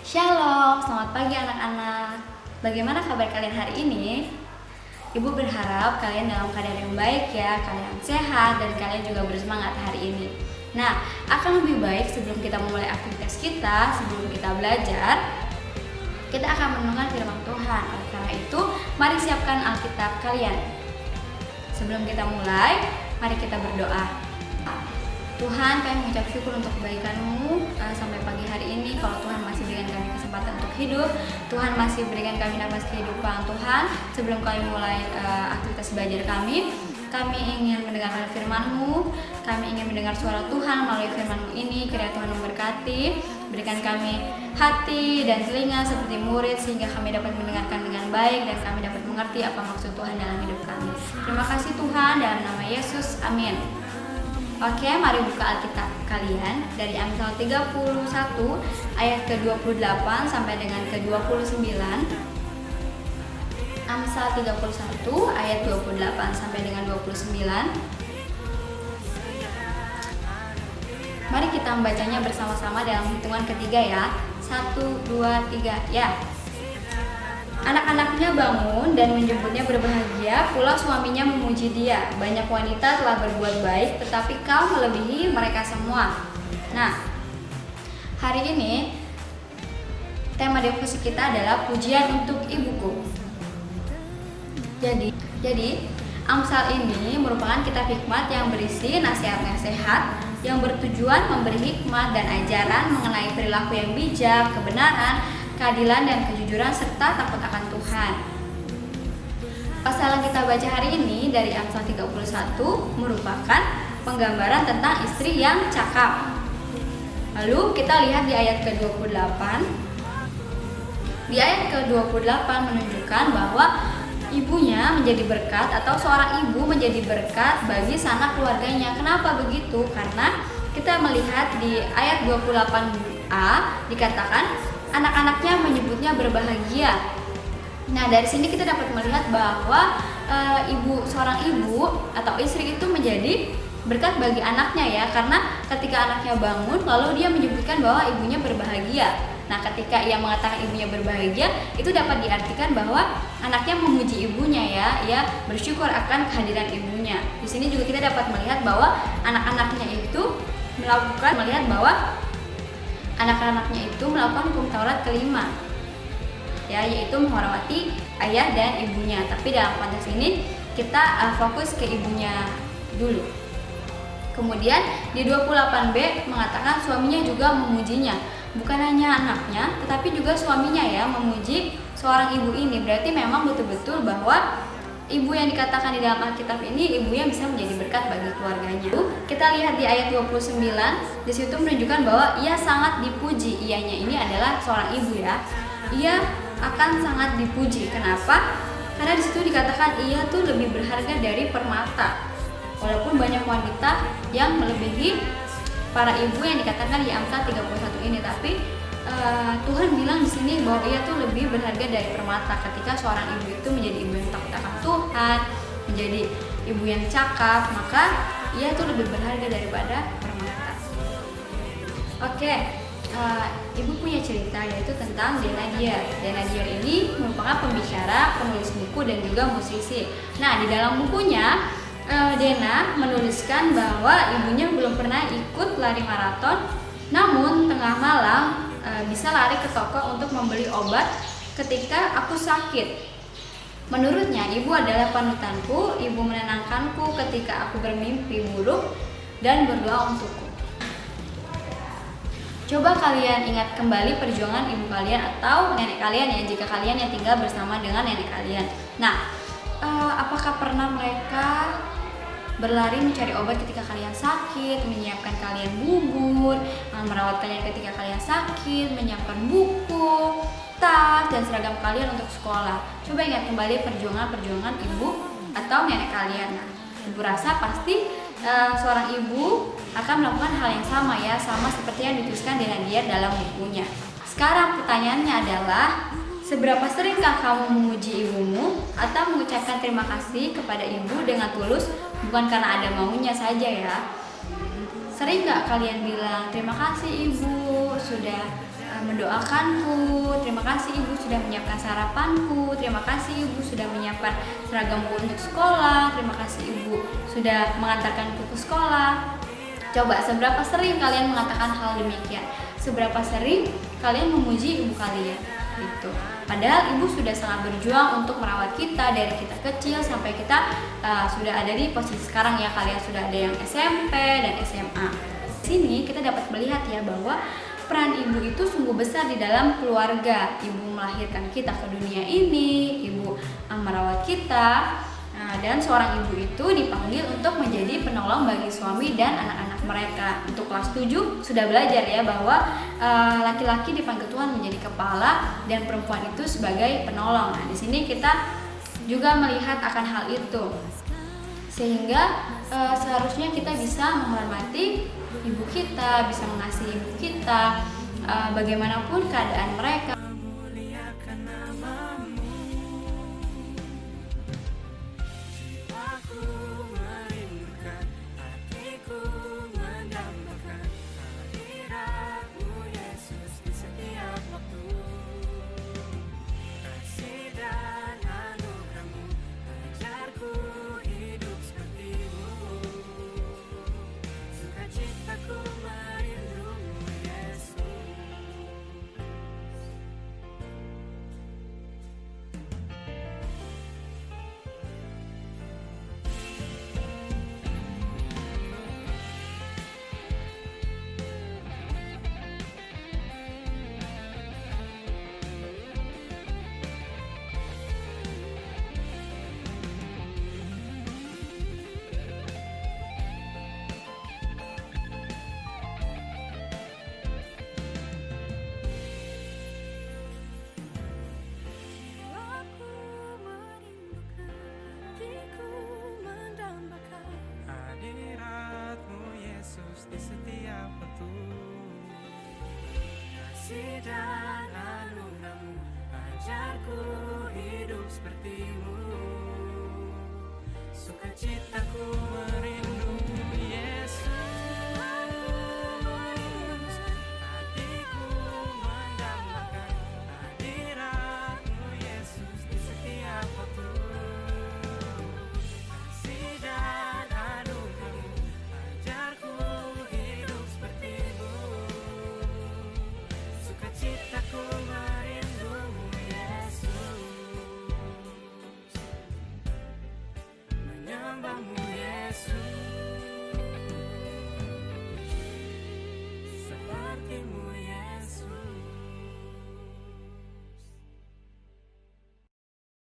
Shalom, selamat pagi anak-anak. Bagaimana kabar kalian hari ini? Ibu berharap kalian dalam keadaan yang baik ya, kalian sehat dan kalian juga bersemangat hari ini. Nah, akan lebih baik sebelum kita memulai aktivitas kita, sebelum kita belajar, kita akan merenungkan firman Tuhan. Oleh karena itu, mari siapkan Alkitab kalian. Sebelum kita mulai, mari kita berdoa. Tuhan, kami mengucap syukur untuk kebaikan-Mu sampai pagi hari ini. Kalau Tuhan masih berikan kami kesempatan untuk hidup, Tuhan masih berikan kami nafas kehidupan. Tuhan, sebelum kami mulai aktivitas belajar kami ingin mendengarkan firman-Mu, kami ingin mendengar suara Tuhan melalui firman-Mu ini. Kiranya Tuhan memberkati, berikan kami hati dan telinga seperti murid sehingga kami dapat mendengarkan dengan baik dan kami dapat mengerti apa maksud Tuhan dalam hidup kami. Terima kasih Tuhan, dalam nama Yesus, amin. Oke, mari buka Alkitab kalian dari Amsal 31 ayat ke-28 sampai dengan ke-29. Amsal 31 ayat 28 sampai dengan 29. Mari kita membacanya bersama-sama dalam hitungan ketiga ya. 1, 2, 3, ya. Anak-anaknya bangun dan menyebutnya berbahagia, pula suaminya memuji dia. Banyak wanita telah berbuat baik, tetapi kau melebihi mereka semua. Nah, hari ini tema devosi kita adalah pujian untuk ibuku. Jadi Amsal ini merupakan kitab hikmat yang berisi nasihat-nasihat yang bertujuan memberi hikmat dan ajaran mengenai perilaku yang bijak, kebenaran, keadilan dan kejujuran serta takut akan Tuhan. Pasal yang kita baca hari ini dari Amsal 31 merupakan penggambaran tentang istri yang cakap. Lalu kita lihat di ayat ke-28. Di ayat ke-28 menunjukkan bahwa ibunya menjadi berkat atau seorang ibu menjadi berkat bagi sanak keluarganya. Kenapa begitu? Karena kita melihat di ayat 28a dikatakan anak-anaknya menyebutnya berbahagia. Nah, dari sini kita dapat melihat bahwa seorang ibu atau istri itu menjadi berkat bagi anaknya ya, karena ketika anaknya bangun lalu dia menyebutkan bahwa ibunya berbahagia. Nah, ketika ia mengatakan ibunya berbahagia, itu dapat diartikan bahwa anaknya memuji ibunya ya, ia bersyukur akan kehadiran ibunya. Di sini juga kita dapat melihat bahwa anak-anaknya itu melihat bahwa anak-anaknya itu melakukan hukum Taurat kelima, ya, yaitu menghormati ayah dan ibunya. Tapi dalam konteks ini kita fokus ke ibunya dulu. Kemudian di 28b mengatakan suaminya juga memujinya. Bukan hanya anaknya, tetapi juga suaminya ya memuji seorang ibu ini. Berarti memang betul-betul bahwa ibu yang dikatakan di dalam Alkitab ini ibunya bisa menjadi berkat bagi keluarganya. Kita lihat di ayat 29, di situ menunjukkan bahwa ia sangat dipuji. Ianya ini adalah seorang ibu ya. Ia akan sangat dipuji. Kenapa? Karena di situ dikatakan ia tuh lebih berharga dari permata. Walaupun banyak wanita yang melebihi para ibu yang dikatakan di Amsal 31 ini, tapi Tuhan bilang di sini bahwa ia tuh lebih berharga dari permata. Ketika seorang ibu itu menjadi ibu yang takut akan Tuhan, menjadi ibu yang cakap, maka ia tuh lebih berharga daripada permata. Oke, ibu punya cerita yaitu tentang Denadier. Denadier ini merupakan pembicara, penulis buku dan juga musisi. Nah, di dalam bukunya Dena menuliskan bahwa ibunya belum pernah ikut lari maraton, namun tengah malam bisa lari ke toko untuk membeli obat ketika aku sakit. Menurutnya, ibu adalah panutanku, ibu menenangkanku ketika aku bermimpi buruk dan berdoa untukku. Coba kalian ingat kembali perjuangan ibu kalian atau nenek kalian ya, jika kalian yang tinggal bersama dengan nenek kalian. Nah, apakah pernah mereka berlari mencari obat ketika kalian sakit, menyiapkan kalian bubur, merawat kalian ketika kalian sakit, menyiapkan buku, tas, dan seragam kalian untuk sekolah? Coba ingat kembali perjuangan ibu atau nenek kalian. Nah, ibu rasa pasti seorang ibu akan melakukan hal yang sama ya, sama seperti yang dituliskan Denadier dalam bukunya. Sekarang pertanyaannya adalah, seberapa seringkah kamu memuji ibumu atau mengucapkan terima kasih kepada ibu dengan tulus, bukan karena ada maunya saja ya? Sering gak kalian bilang terima kasih ibu sudah mendoakanku, terima kasih ibu sudah menyiapkan sarapanku, terima kasih ibu sudah menyiapkan seragamku untuk sekolah, terima kasih ibu sudah mengantarkanku ke sekolah. Coba seberapa sering kalian mengatakan hal demikian? Seberapa sering kalian memuji ibu kalian? Gitu. Padahal ibu sudah sangat berjuang untuk merawat kita dari kita kecil sampai kita sudah ada di posisi sekarang ya. Kalian sudah ada yang SMP dan SMA. Di sini kita dapat melihat ya bahwa peran ibu itu sungguh besar di dalam keluarga. Ibu melahirkan kita ke dunia ini, ibu merawat kita. Dan seorang ibu itu dipanggil untuk menjadi penolong bagi suami dan anak-anak mereka. Untuk kelas 7 sudah belajar ya bahwa laki-laki dipanggil Tuhan menjadi kepala dan perempuan itu sebagai penolong. Nah, di sini kita juga melihat akan hal itu. Sehingga seharusnya kita bisa menghormati ibu kita, bisa mengasihi ibu kita, bagaimanapun keadaan mereka. Di setiap waktu, kasih dan anugerah-Mu ajarku hidup seperti-Mu, sukacitaku